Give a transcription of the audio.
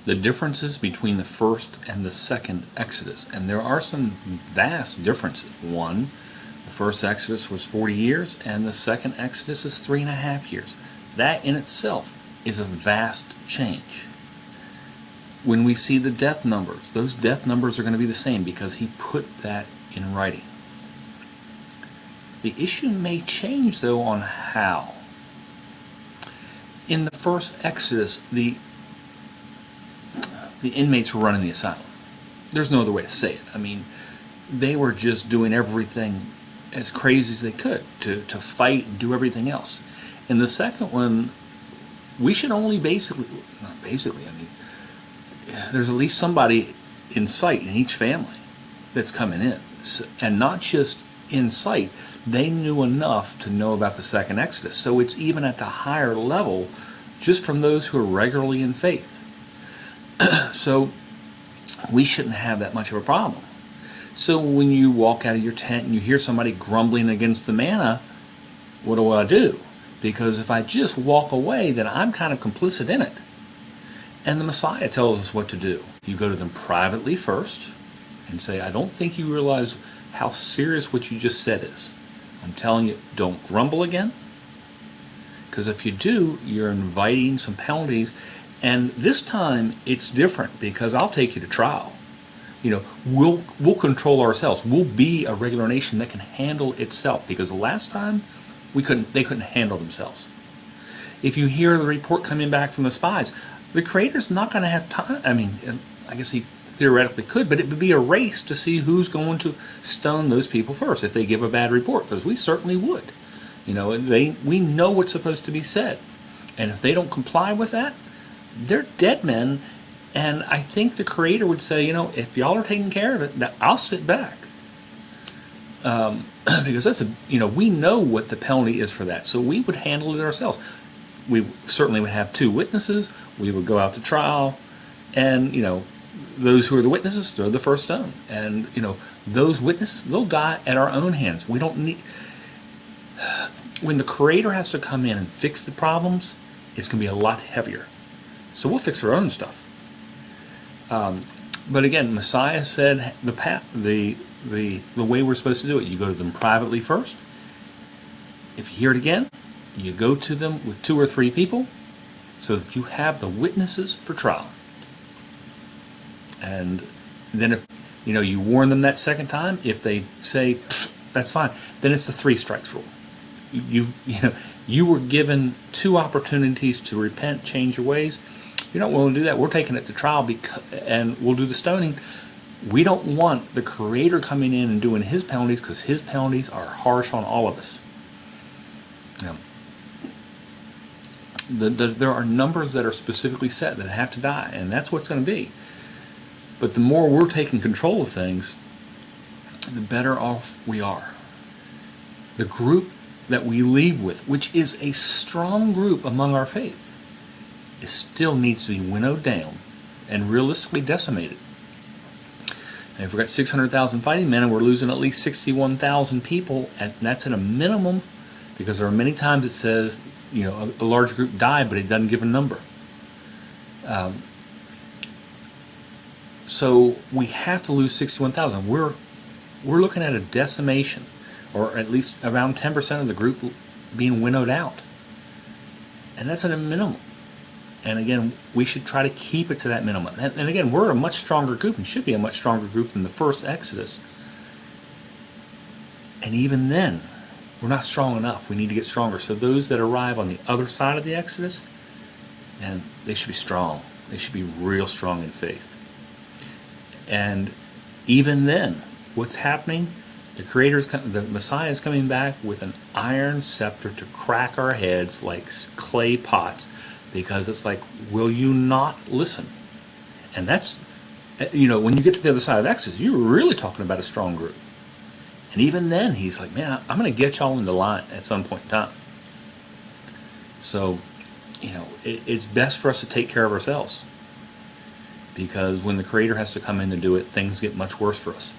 the differences between the first and the second Exodus. And there are some vast differences. One, the first Exodus was 40 years, and the second Exodus is 3.5 years. That in itself is a vast change. When we see the death numbers, those death numbers are going to be the same because he put that in writing. The issue may change, though, on how. In the first Exodus, the inmates were running the asylum. There's no other way to say it. I mean, they were just doing everything as crazy as they could to fight and do everything else. In the second one, we should only not basically, I mean, there's at least somebody in sight in each family that's coming in. And not just in sight, they knew enough to know about the second Exodus. So it's even at the higher level just from those who are regularly in faith. So we shouldn't have that much of a problem. So when you walk out of your tent and you hear somebody grumbling against the manna, what do I do? Because if I just walk away, then I'm kind of complicit in it. And the Messiah tells us what to do. You go to them privately first and say, I don't think you realize how serious what you just said is. I'm telling you, don't grumble again. Because if you do, you're inviting some penalties. And this time, it's different because I'll take you to trial. You know, we'll control ourselves. We'll be a regular nation that can handle itself. Because the last time, they couldn't handle themselves. If you hear the report coming back from the spies, the Creator's not going to have time. I mean, I guess he theoretically could, but it would be a race to see who's going to stone those people first if they give a bad report, because we certainly would. You know, we know what's supposed to be said. And if they don't comply with that, they're dead men. And I think the Creator would say, you know, if y'all are taking care of it, I'll sit back. Because that's we know what the penalty is for that. So we would handle it ourselves. We certainly would have 2 witnesses. We would go out to trial. And, those who are the witnesses throw the first stone. And, those witnesses, they'll die at our own hands. We don't need... When the Creator has to come in and fix the problems, it's going to be a lot heavier. So we'll fix our own stuff. But again, Messiah said the way we're supposed to do it. You go to them privately first. If you hear it again, you go to them with 2 or 3 people so that you have the witnesses for trial. And then if you warn them that second time, if they say that's fine, then it's the 3 strikes rule. You were given 2 opportunities to repent, change your ways. You're not willing to do that. We're taking it to trial and we'll do the stoning. We don't want the Creator coming in and doing His penalties, because His penalties are harsh on all of us. There are numbers that are specifically set that have to die, and that's what's going to be. But the more we're taking control of things, the better off we are. The group that we leave with, which is a strong group among our faith, it still needs to be winnowed down and realistically decimated. And if we've got 600,000 fighting men and we're losing at least 61,000 people, and that's at a minimum, because there are many times it says, a large group died, but it doesn't give a number. So we have to lose 61,000. We're looking at a decimation, or at least around 10% of the group being winnowed out. And that's at a minimum. And again, we should try to keep it to that minimum. And again, we're a much stronger group, and should be a much stronger group than the first Exodus. And even then, we're not strong enough. We need to get stronger. So those that arrive on the other side of the Exodus, and they should be strong. They should be real strong in faith. And even then, what's happening? The Messiah is coming back with an iron scepter to crack our heads like clay pots, because it's like, will you not listen? And that's, when you get to the other side of Exodus, you're really talking about a strong group. And even then, he's like, man, I'm going to get y'all into line at some point in time. So, it's best for us to take care of ourselves. Because when the Creator has to come in to do it, things get much worse for us.